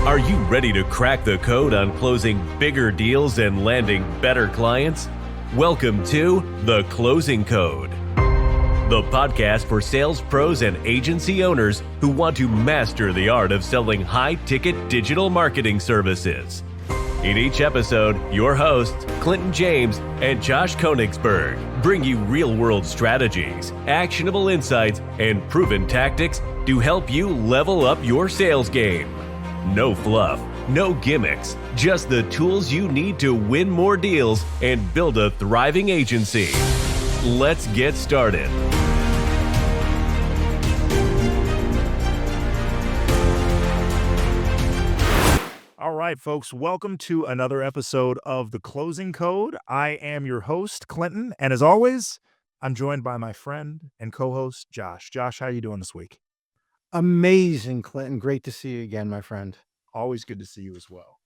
Are you ready to crack the code on closing bigger deals and landing better clients? Welcome to The Closing Code, the podcast for sales pros and agency owners who want to master the art of selling high-ticket digital marketing services. In each episode, your hosts, Clinton James and Josh Konigsberg, bring you real-world strategies, actionable insights, and proven tactics to help you level up your sales game. No fluff, no gimmicks, just the tools you need to win more deals and build a thriving agency. Let's get started. All right, folks, welcome to another episode of The Closing Code. I am your host, Clinton, and as always, I'm joined by my friend and co-host, Josh. Josh, how are you doing this week? Amazing, Clinton. Great to see you again, my friend. Always good to see you as well.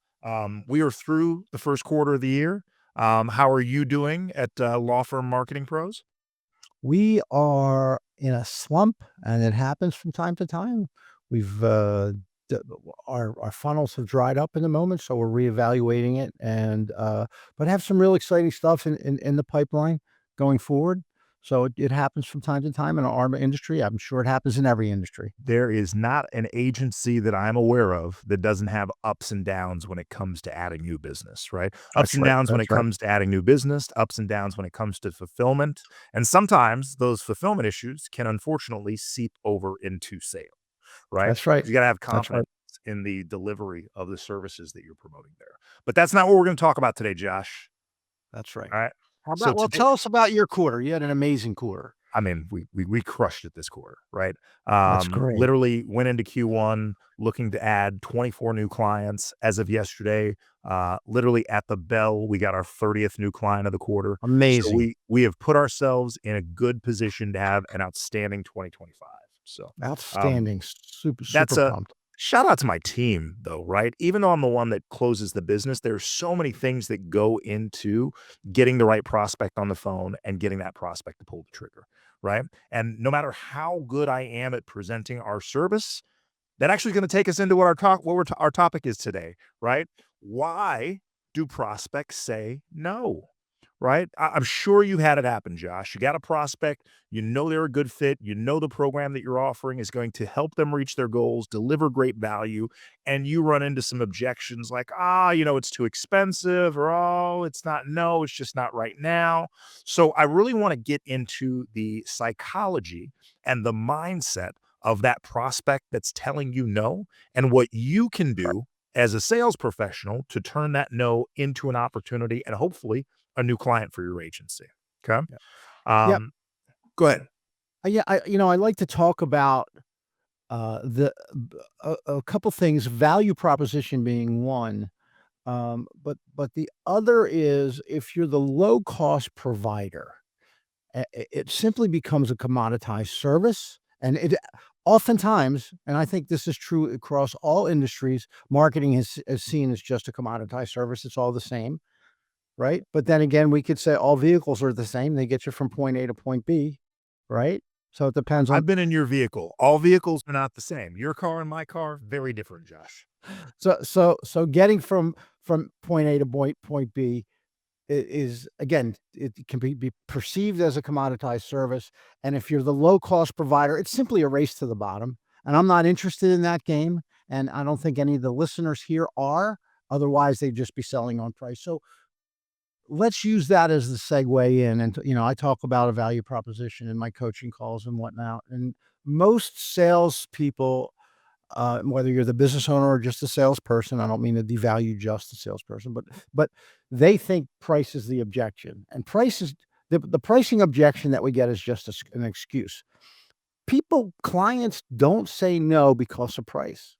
We are through the first quarter of the year. How are you doing at Law Firm Marketing Pros? We are in a slump, and it happens from time to time. We've our funnels have dried up in the moment, so we're reevaluating it, and but have some real exciting stuff in the pipeline going forward. So it happens from time to time in our industry. I'm sure it happens in every industry. There is not an agency that I'm aware of that doesn't have ups and downs when it comes to adding new business, right? Ups and downs when it comes to adding new business, ups and downs when it comes to fulfillment. And sometimes those fulfillment issues can unfortunately seep over into sale, right? That's right. You got to have confidence in the delivery of the services that you're promoting there. But that's not what we're going to talk about today, Josh. That's right. All right. How about, tell us about your quarter. You had an amazing quarter. I mean, we crushed it this quarter, right? That's great. Literally went into Q1 looking to add 24 new clients as of yesterday. Literally at the bell, we got our 30th new client of the quarter. Amazing. So we have put ourselves in a good position to have an outstanding 2025. So outstanding. Super pumped. Shout out to my team, though, right? Even though I'm the one that closes the business, there's so many things that go into getting the right prospect on the phone and getting that prospect to pull the trigger, right? And no matter how good I am at presenting our service, that actually is going to take us into what our topic is today, right? Why do prospects say no? Right? I'm sure you had it happen, Josh. You got a prospect, you know they're a good fit, you know the program that you're offering is going to help them reach their goals, deliver great value, and you run into some objections like, it's too expensive, or it's just not right now. So I really want to get into the psychology and the mindset of that prospect that's telling you no, and what you can do as a sales professional to turn that no into an opportunity and hopefully a new client for your agency. Okay. Yep. Go ahead. I like to talk about a couple things, value proposition being one. But the other is if you're the low cost provider, it simply becomes a commoditized service. And it oftentimes, and I think this is true across all industries, marketing is seen as just a commoditized service. It's all the same. Right. But then again, we could say all vehicles are the same. They get you from point A to point B. Right. So it depends on. I've been in your vehicle. All vehicles are not the same. Your car and my car, very different, Josh. So getting from point A to point B is again, it can be perceived as a commoditized service. And if you're the low cost provider, it's simply a race to the bottom. And I'm not interested in that game. And I don't think any of the listeners here are. Otherwise, they'd just be selling on price. So let's use that as the segue in. And, I talk about a value proposition in my coaching calls and whatnot. And most salespeople, whether you're the business owner or just a salesperson, I don't mean to devalue just the salesperson, but they think price is the objection. And price is the pricing objection that we get is just an excuse. Clients don't say no because of price.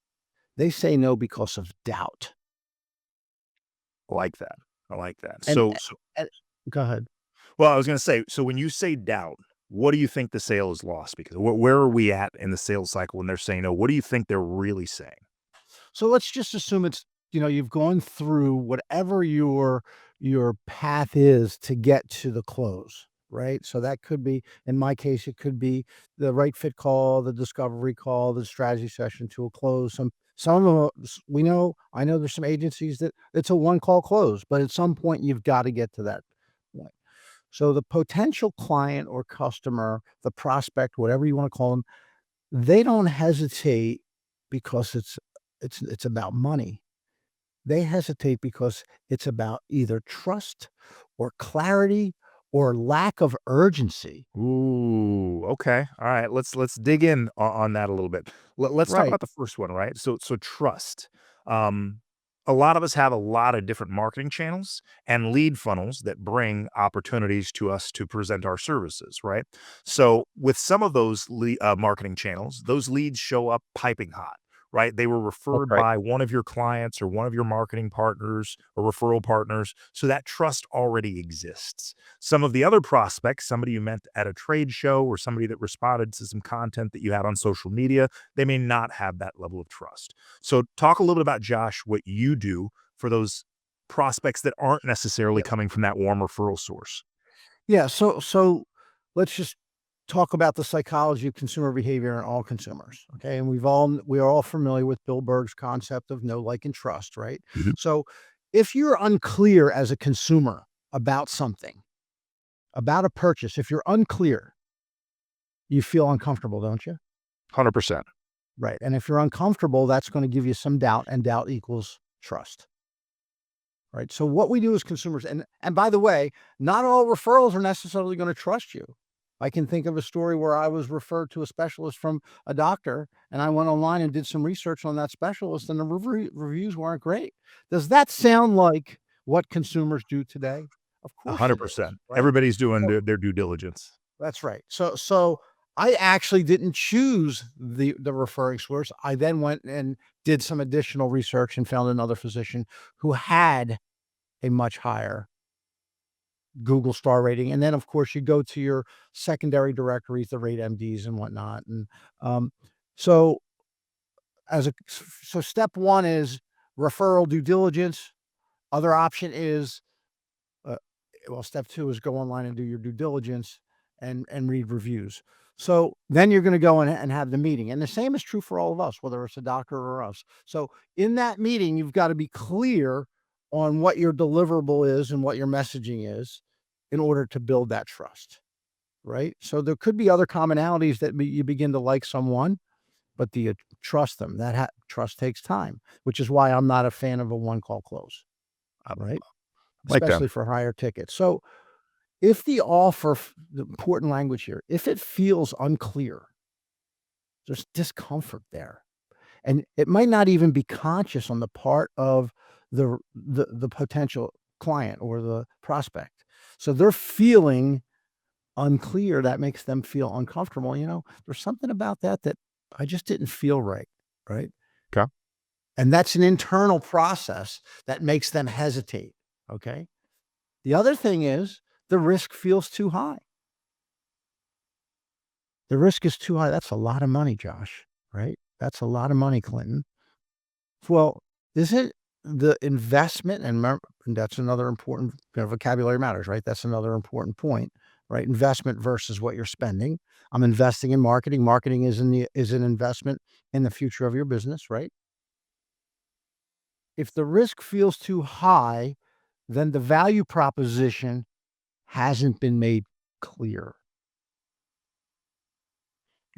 They say no because of doubt. I like that. Go ahead. Well, I was going to say, so when you say doubt, what do you think the sale is lost? Because where are we at in the sales cycle when they're saying no? What do you think they're really saying? So let's just assume it's, you've gone through whatever your path is to get to the close, right? So that could be, in my case, it could be the right fit call, the discovery call, the strategy session to a close, Some of us, I know there's some agencies that it's a one call close, but at some point you've got to get to that point. So the potential client or customer, the prospect, whatever you want to call them, they don't hesitate because it's about money. They hesitate because it's about either trust or clarity or lack of urgency. Ooh, okay. All right. Let's dig in on that a little bit. Let's talk Right. about the first one, right? So trust. Um, a lot of us have a lot of different marketing channels and lead funnels that bring opportunities to us to present our services, right? So with some of those marketing channels, those leads show up piping hot, right? They were That's referred right. by one of your clients or one of your marketing partners or referral partners, so that trust already exists. Some of the other prospects, somebody you met at a trade show or somebody that responded to some content that you had on social media, they may not have that level of trust. So, talk a little bit about Josh, what you do for those prospects that aren't necessarily Yeah. coming from that warm referral source. Yeah. So let's just talk about the psychology of consumer behavior in all consumers. Okay. And we are all familiar with Bill Berg's concept of know, like, and trust, right? Mhm. So if you're unclear as a consumer about something, about a purchase, if you're unclear, you feel uncomfortable, don't you? 100%. Right. And if you're uncomfortable, that's going to give you some doubt, and doubt equals trust. Right. So what we do as consumers, and by the way, not all referrals are necessarily going to trust you. I can think of a story where I was referred to a specialist from a doctor, and I went online and did some research on that specialist, and the reviews weren't great. Does that sound like what consumers do today? Of course it is, 100%. right? Everybody's doing So their due diligence. that's right. So I actually didn't choose the referring source. I then went and did some additional research and found another physician who had a much higher Google star rating. And then, of course, you go to your secondary directories, the rate MDs and whatnot. And um, so, so step one is referral due diligence. Other option is, uh, well, step two is go online and do your due diligence and read reviews. So then you're going to go and have the meeting. And the same is true for all of us, whether it's a doctor or us. So in that meeting, you've got to be clear on what your deliverable is and what your messaging is in order to build that trust. Right. So there could be other commonalities that you begin to like someone, but do you trust them? Trust takes time, which is why I'm not a fan of a one call close. I Right. like that. Especially for higher tickets. So if the offer, the important language here, if it feels unclear, there's discomfort there. And it might not even be conscious on the part of the potential client or the prospect. So they're feeling unclear, that makes them feel uncomfortable. There's something about that I just didn't feel right, right? 'Kay. And that's an internal process that makes them hesitate, okay? The other thing is the risk feels too high. The risk is too high. That's a lot of money, Josh, right? That's a lot of money, Clinton. Well, is it the investment? And that's another important, vocabulary matters, right? That's another important point, right? Investment versus what you're spending. I'm investing in marketing. Marketing is an investment in the future of your business, right? If the risk feels too high, then the value proposition hasn't been made clear.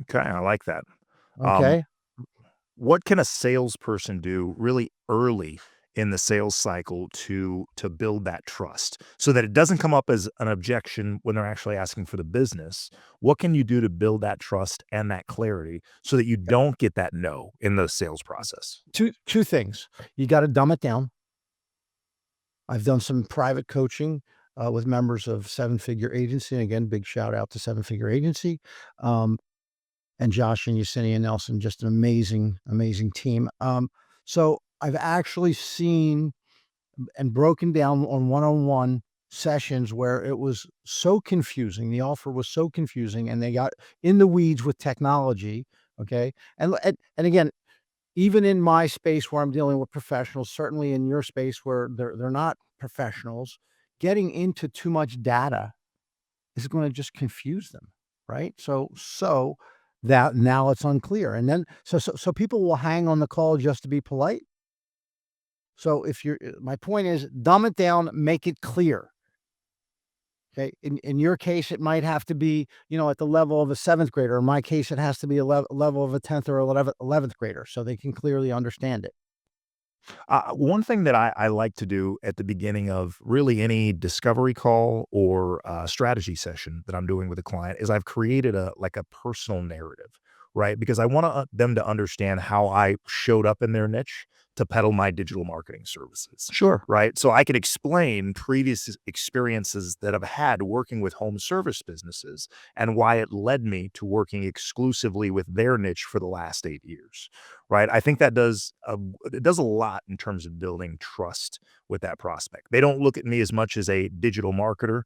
Okay, I like that. Um, Okay. what can a salesperson do really early in the sales cycle to build that trust so that it doesn't come up as an objection when they're actually asking for the business? What can you do to build that trust and that clarity so that you don't get that no in the sales process? Two things. You got to dumb it down. I've done some private coaching with members of Seven Figure Agency. And again, big shout out to Seven Figure Agency, and Josh and Yesenia Nelson, just an amazing, amazing team. So I've actually seen and broken down on one-on-one sessions where it was so confusing. The offer was so confusing, and they got in the weeds with technology. Okay, and again, even in my space where I'm dealing with professionals, certainly in your space where they're not professionals, getting into too much data is going to just confuse them, right? So that now it's unclear. And then, so people will hang on the call just to be polite. So if you're, my point is dumb it down, make it clear. Okay. In your case, it might have to be, at the level of a seventh grader. In my case, it has to be a level of a 10th or 11th grader so they can clearly understand it. One thing that I like to do at the beginning of really any discovery call or strategy session that I'm doing with a client is I've created a personal narrative, right? Because I want them to understand how I showed up in their niche to peddle my digital marketing services. Sure. Right. So I can explain previous experiences that I've had working with home service businesses and why it led me to working exclusively with their niche for the last 8 years. Right. I think that it does a lot in terms of building trust with that prospect. They don't look at me as much as a digital marketer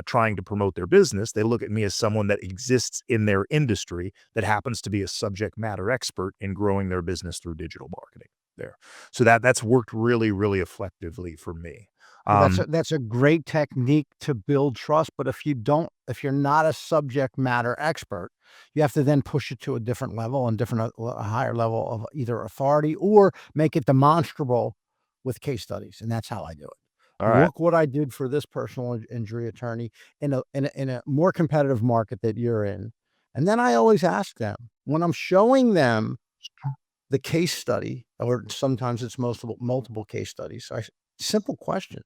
trying to promote their business. They look at me as someone that exists in their industry that happens to be a subject matter expert in growing their business through digital marketing there. So that's worked really, really effectively for me. Well, Um, that's a great technique to build trust, but if you're not a subject matter expert, you have to then push it to a different level and a higher level of either authority or make it demonstrable with case studies, and that's how I do it. all right. Look what I did for this personal injury attorney in a more competitive market that you're in, and then I always ask them when I'm showing them the case study, or sometimes it's multiple case studies. Simple question.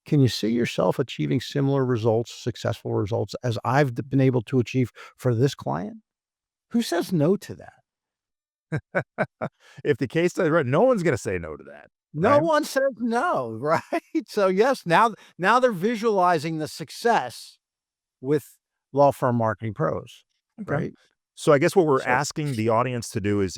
Can you see yourself achieving similar results, successful results as I've been able to achieve for this client? Who says no to that? If the case study is right, no one's going to say no to that. No Right. one says no, right? So yes, now they're visualizing the success with law firm marketing pros, Okay. right? So I guess what we're So asking the audience to do is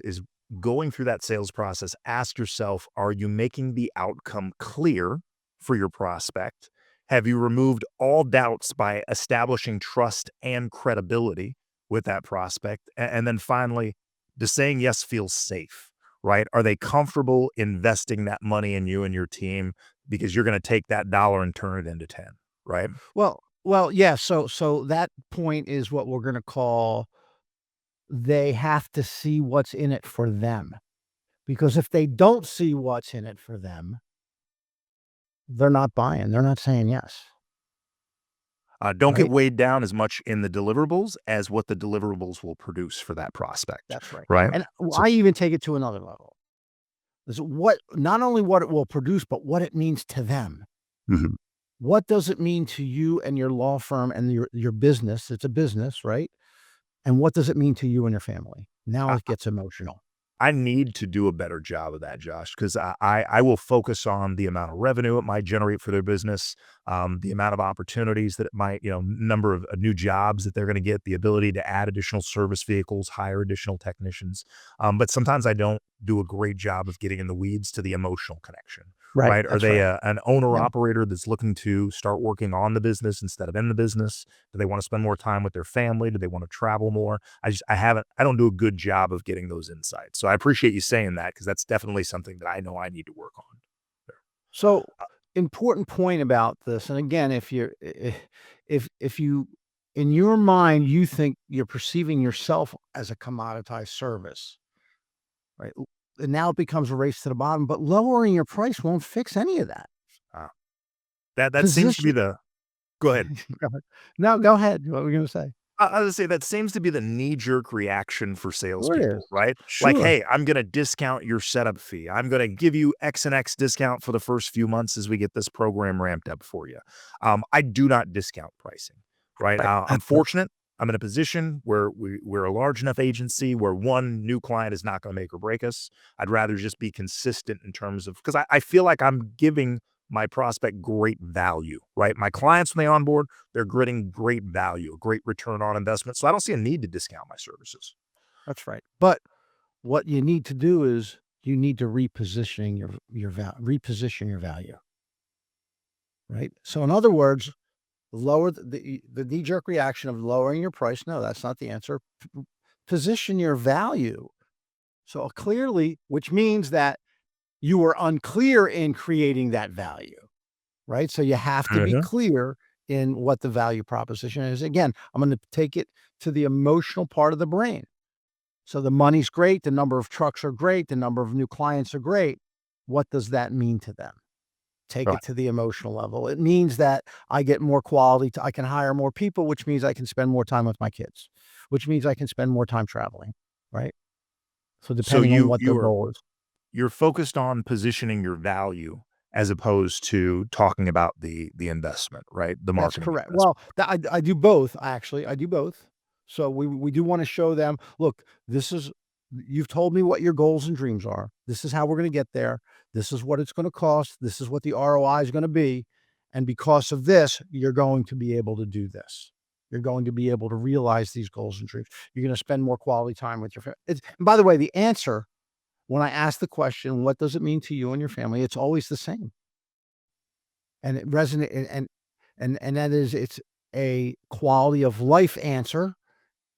going through that sales process, ask yourself, are you making the outcome clear for your prospect? Have you removed all doubts by establishing trust and credibility with that prospect? And then finally, does saying yes feel safe, right? Are they comfortable investing that money in you and your team because you're going to take that dollar and turn it into 10, right? yeah. So that point is what we're going to call they have to see what's in it for them. Because if they don't see what's in it for them, they're not buying, they're not saying yes, Don't get right? weighed down as much in the deliverables as what the deliverables will produce for that prospect, That's right. right? And So I even take it to another level. Is what not only what it will produce, but what it means to them. Mhm. What does it mean to you and your law firm and your business? It's a business, right? And what does it mean to you and your family? Now I it gets emotional. I need to do a better job of that, Josh, because I will focus on the amount of revenue it might generate for their business, the amount of opportunities that it might, number of new jobs that they're going to get, the ability to add additional service vehicles, hire additional technicians. But sometimes I don't do a great job of getting in the weeds to the emotional connection, Right. right? Are That's they right. an owner Yeah. operator that's looking to start working on the business instead of in the business? Do they want to spend more time with their family? Do they want to travel more? I don't do a good job of getting those insights. So I appreciate you saying that because that's definitely something that I know I need to work on. So important point about this, and again, if you in your mind you think you're perceiving yourself as a commoditized service, right? And now it becomes a race to the bottom, but lowering your price won't fix any of that. Uh, that seems to be Position the go ahead. Go ahead. No, go ahead. What were you gonna say? I would say that seems to be the knee-jerk reaction for Sure it salespeople, is. right? Like, Sure. "Hey, I'm gonna discount your setup fee. I'm gonna give you X and X discount for the first few months as we get this program ramped up for you." I do not discount pricing, right? Right. I'm fortunate. I'm in a position where we're a large enough agency where one new client is not gonna make or break us. I'd rather just be consistent in terms of 'cause I feel like I'm giving my prospect great value, right? My clients, when they onboard, they're getting great value, a great return on investment. So I don't see a need to discount my services. That's right. But what you need to do is you need to reposition your value, right? So in other words, lower the knee-jerk reaction of lowering your price. No, that's not the answer. Position your value. So clearly, which means that you were unclear in creating that value, right? So you have to be Mhm. clear in what the value proposition is. Again, I'm going to take it to the emotional part of the brain. So the money's great, the number of trucks are great, the number of new clients are great. What does that mean to them? Take Right. it to the emotional level. It means that I get more I can hire more people, which means I can spend more time with my kids, which means I can spend more time traveling, right? So So depending on what their goal is. you're focused on positioning your value as opposed to talking about the investment, right? The That's marketing correct. investment. Well, I do both, actually. I do both. So we do want to show them, look, this is you've told me what your goals and dreams are. This is how we're going to get there. This is what it's going to cost. This is what the ROI is going to be. And because of this, you're going to be able to do this. You're going to be able to realize these goals and dreams. You're going to spend more quality time with your family. And by the way, the answer when I ask the question, what does it mean to you and your family? It's always the same. And it resonate and that is it's a quality of life answer.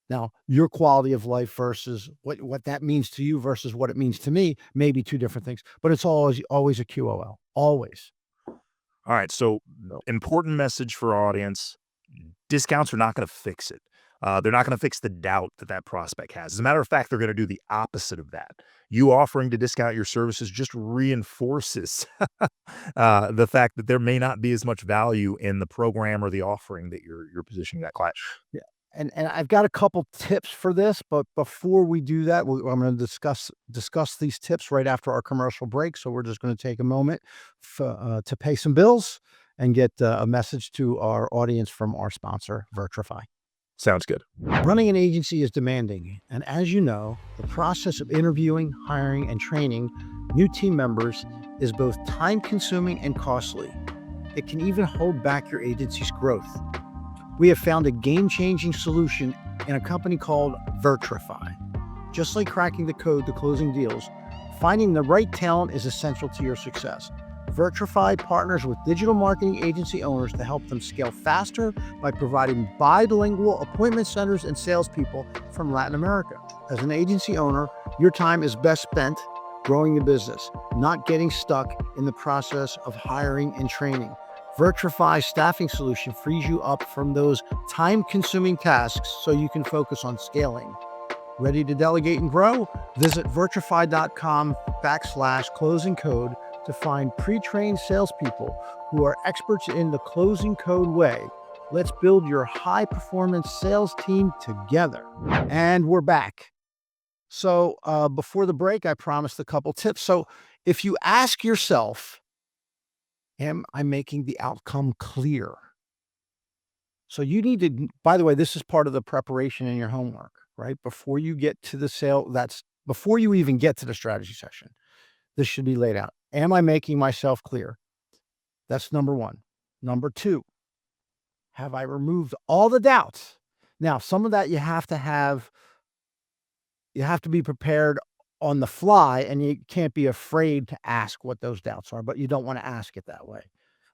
Now, your quality of life versus what that means to you versus what it means to me may be two different things, but it's always a QOL, always. All right. So, No. important message for our audience: discounts are not going to fix it. They're not going to fix the doubt that that prospect has. As a matter of fact, they're going to do the opposite of that. You offering to discount your services just reinforces the fact that there may not be as much value in the program or the offering that you're positioning that client. Yeah. And I've got a couple tips for this, but before we do that, I'm going to discuss these tips right after our commercial break. So we're just going to take a moment to pay some bills and get a message to our audience from our sponsor, Virtrify. Sounds good. Running an agency is demanding, and as you know, the process of interviewing, hiring, and training new team members is both time-consuming and costly. It can even hold back your agency's growth. We have found a game-changing solution in a company called Virtrify. Just like cracking the code to closing deals, finding the right talent is essential to your success. Virtrify partners with digital marketing agency owners to help them scale faster by providing bilingual appointment centers and salespeople from Latin America. As an agency owner, your time is best spent growing the business, not getting stuck in the process of hiring and training. Virtrify's staffing solution frees you up from those time-consuming tasks so you can focus on scaling. Ready to delegate and grow? Visit virtrify.com/closing code to find pre-trained salespeople who are experts in the closing code way. Let's build your high-performance sales team together. And we're back. So before the break, I promised a couple tips. So if you ask yourself, am I making the outcome clear? So you need to, by the way, this is part of the preparation in your homework, right? Before you get to the sale, before you even get to the strategy session, this should be laid out. Am I making myself clear? That's number one. Number two, have I removed all the doubts? Now, some of that you have to be prepared on the fly, and you can't be afraid to ask what those doubts are, but you don't want to ask it that way.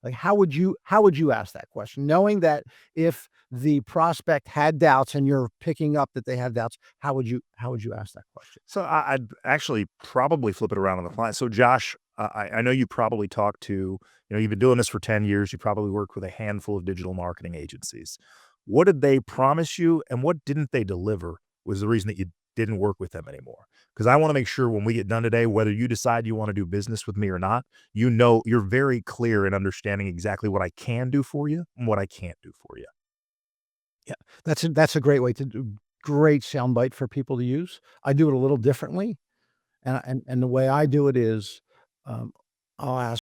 Like, how would you ask that question? Knowing that if the prospect had doubts and you're picking up that they have doubts, how would you ask that question? So I'd actually probably flip it around on the fly. So Josh, I know you probably talked to, you've been doing this for 10 years. You probably worked with a handful of digital marketing agencies. What did they promise you and what didn't they deliver was the reason that you didn't work with them anymore? Because I want to make sure when we get done today, whether you decide you want to do business with me or not, you're very clear in understanding exactly what I can do for you and what I can't do for you. Yeah, that's a great way to do. Great soundbite for people to use. I do it a little differently, and the way I do it is, I'll ask